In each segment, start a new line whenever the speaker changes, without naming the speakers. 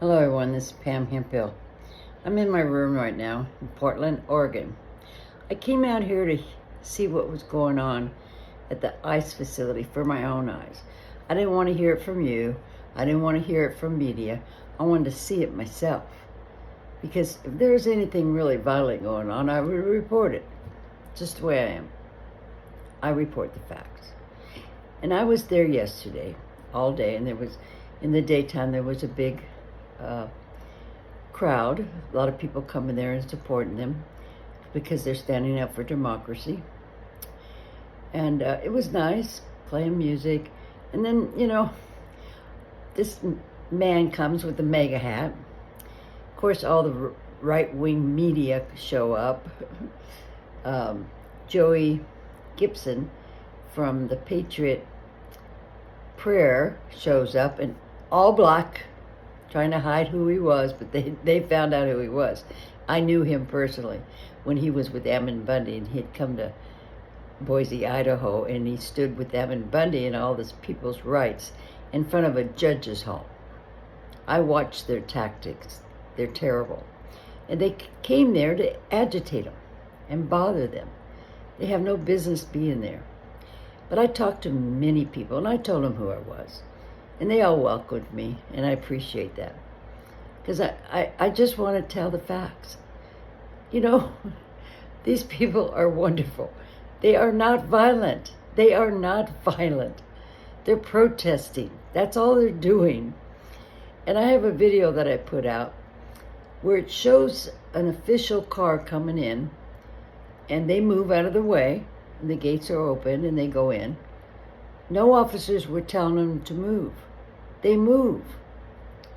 Hello everyone, this is Pam Hemphill. I'm in my room right now in Portland, Oregon. I came out here to see what was going on at the ICE facility for my own eyes. I didn't want to hear it from you. I didn't want to hear it from media. I wanted to see it myself. Because if there was anything really violent going on, I would report it. Just the way I am. I report the facts. And I was there yesterday, all day, and in the daytime, there was a big crowd, a lot of people coming there and supporting them because they're standing up for democracy. And it was nice, playing music. And then, this man comes with a MAGA hat. Of course, all the right-wing media show up. Joey Gibson from the Patriot Prayer shows up, and all black, trying to hide who he was, but they found out who he was. I knew him personally when he was with Ammon Bundy, and he'd come to Boise, Idaho, and he stood with Ammon Bundy and all this people's rights in front of a judge's home. I watched their tactics. They're terrible. And they came there to agitate them and bother them. They have no business being there. But I talked to many people, and I told them who I was. And they all welcomed me, and I appreciate that. Because I just want to tell the facts. These people are wonderful. They are not violent. They are not violent. They're protesting. That's all they're doing. And I have a video that I put out where it shows an official car coming in, and they move out of the way, and the gates are open, and they go in. No officers were telling them to move. They move.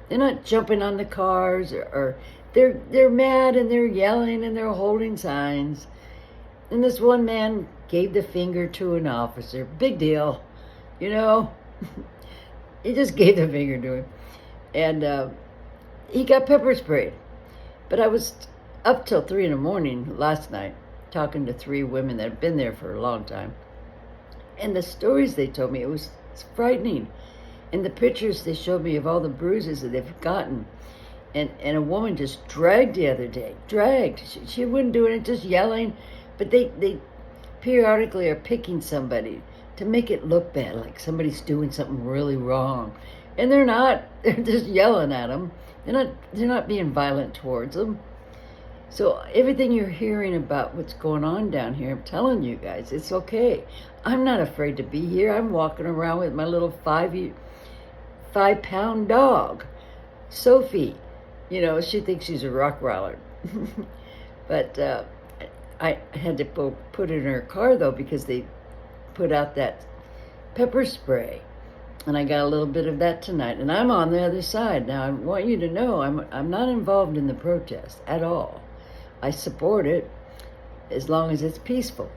They're not jumping on the cars, or they're mad, and they're yelling, and they're holding signs. And this one man gave the finger to an officer. Big deal, He just gave the finger to him. And he got pepper sprayed. But I was up till 3 a.m. last night talking to 3 women that have been there for a long time. And the stories they told me, it's frightening. And the pictures they showed me of all the bruises that they've gotten. And a woman just dragged the other day. She wouldn't do it, just yelling. But they periodically are picking somebody to make it look bad, like somebody's doing something really wrong. And they're not. They're just yelling at them. They're not being violent towards them. So everything you're hearing about what's going on down here, I'm telling you guys, it's okay. I'm not afraid to be here. I'm walking around with my little 5-pound dog, Sophie. She thinks she's a Rottweiler. But I had to put it in her car, though, because they put out that pepper spray. And I got a little bit of that tonight. And I'm on the other side. Now, I want you to know I'm not involved in the protest at all. I support it as long as it's peaceful.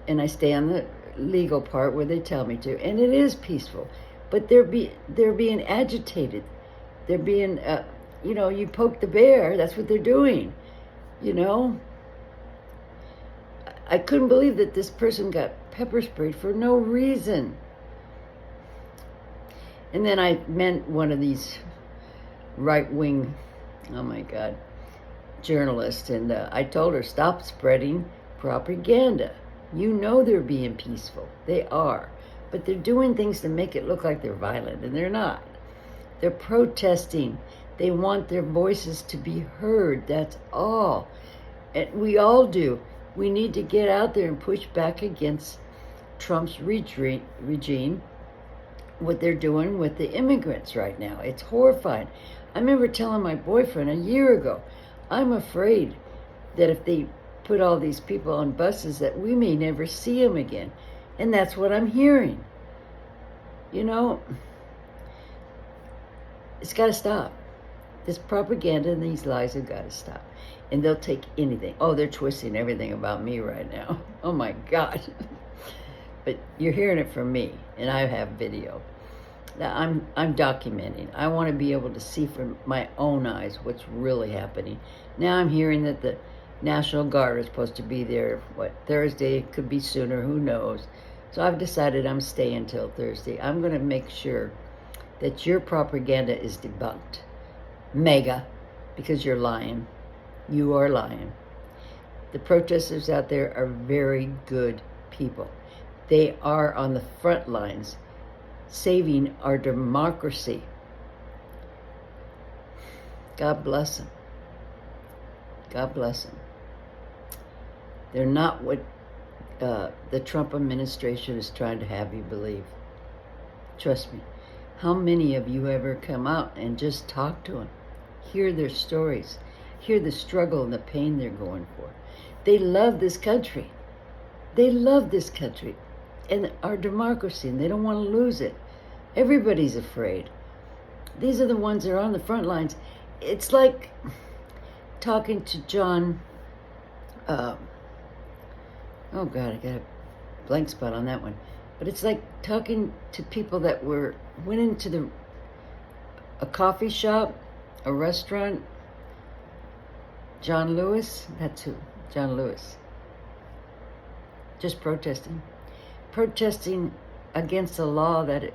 And I stay on the legal part where they tell me to. And it is peaceful. But they're being agitated. They're being, you poke the bear. That's what they're doing. I couldn't believe that this person got pepper sprayed for no reason. And then I met one of these right-wing, oh my God, journalists, and I told her, stop spreading propaganda. They're being peaceful. They are. But they're doing things to make it look like they're violent, and they're not. They're protesting. They want their voices to be heard. That's all. And we all do. We need to get out there and push back against Trump's regime, what they're doing with the immigrants right now. It's horrifying. I remember telling my boyfriend a year ago, I'm afraid that if they put all these people on buses that we may never see them again. And that's what I'm hearing. It's got to stop. This propaganda and these lies have got to stop. And they'll take anything. Oh, they're twisting everything about me right now. Oh my God. But you're hearing it from me, and I have video. Now, I'm documenting. I want to be able to see from my own eyes what's really happening. Now I'm hearing that the National Guard is supposed to be there, Thursday? It could be sooner, who knows. So I've decided I'm staying till Thursday. I'm going to make sure that your propaganda is debunked. MAGA, because you're lying. You are lying. The protesters out there are very good people. They are on the front lines saving our democracy. God bless them. God bless them. They're not what the Trump administration is trying to have you believe. Trust me. How many of you ever come out and just talk to them? Hear their stories. Hear the struggle and the pain they're going for. They love this country. They love this country and our democracy, and they don't want to lose it. Everybody's afraid. These are the ones that are on the front lines. It's like talking to John, oh God, I got a blank spot on that one. But it's like talking to people that went into a coffee shop, a restaurant. John Lewis, that's who, John Lewis. Just protesting against a law that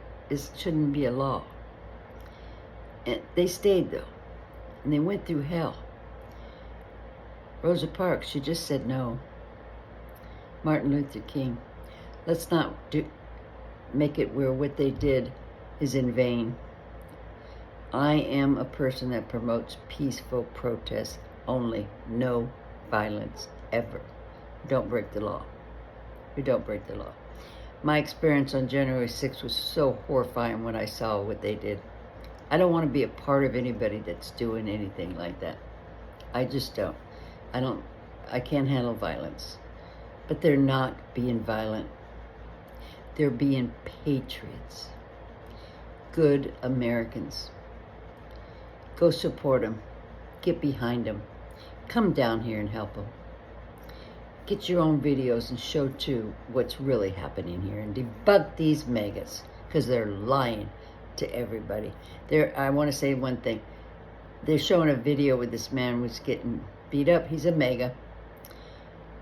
shouldn't be a law. And they stayed though, and they went through hell. Rosa Parks, she just said no. Martin Luther King, let's not make it where what they did is in vain. I am a person that promotes peaceful protest only, no violence, ever. Don't break the law. We don't break the law. My experience on January 6th was so horrifying when I saw what they did. I don't want to be a part of anybody that's doing anything like that. I just don't. I can't handle violence. But they're not being violent. They're being patriots. Good Americans. Go support them. Get behind them. Come down here and help them. Get your own videos and show too what's really happening here and debunk these MAGATs, because they're lying to everybody. I want to say one thing. They're showing a video where this man was getting beat up. He's a MAGA.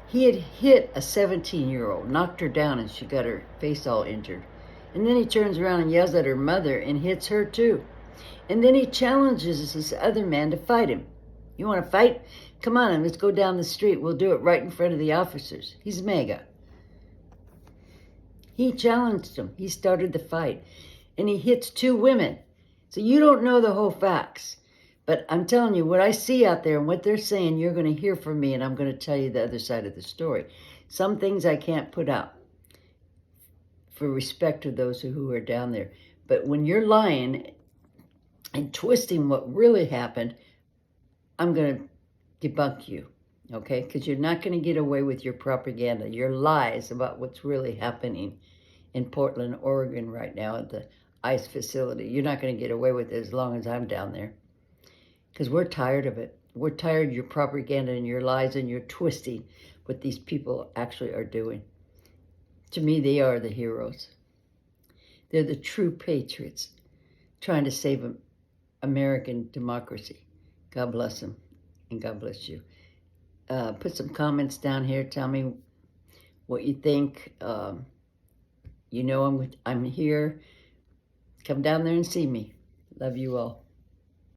He had hit a 17-year-old, knocked her down, and she got her face all injured. And then he turns around and yells at her mother and hits her too. And then he challenges this other man to fight him. You want to fight? Come on, let's go down the street. We'll do it right in front of the officers. He's MAGA. He challenged him. He started the fight. And he hits two women. So you don't know the whole facts. But I'm telling you, what I see out there and what they're saying, you're going to hear from me, and I'm going to tell you the other side of the story. Some things I can't put out for respect to those who are down there. But when you're lying and twisting what really happened, I'm going to debunk you, okay? Because you're not going to get away with your propaganda, your lies about what's really happening in Portland, Oregon right now at the ICE facility. You're not going to get away with it as long as I'm down there. Because we're tired of it. We're tired of your propaganda and your lies and your twisting what these people actually are doing. To me, they are the heroes. They're the true patriots trying to save American democracy. God bless them, and God bless you. Put some comments down here. Tell me what you think. You know I'm here. Come down there and see me. Love you all.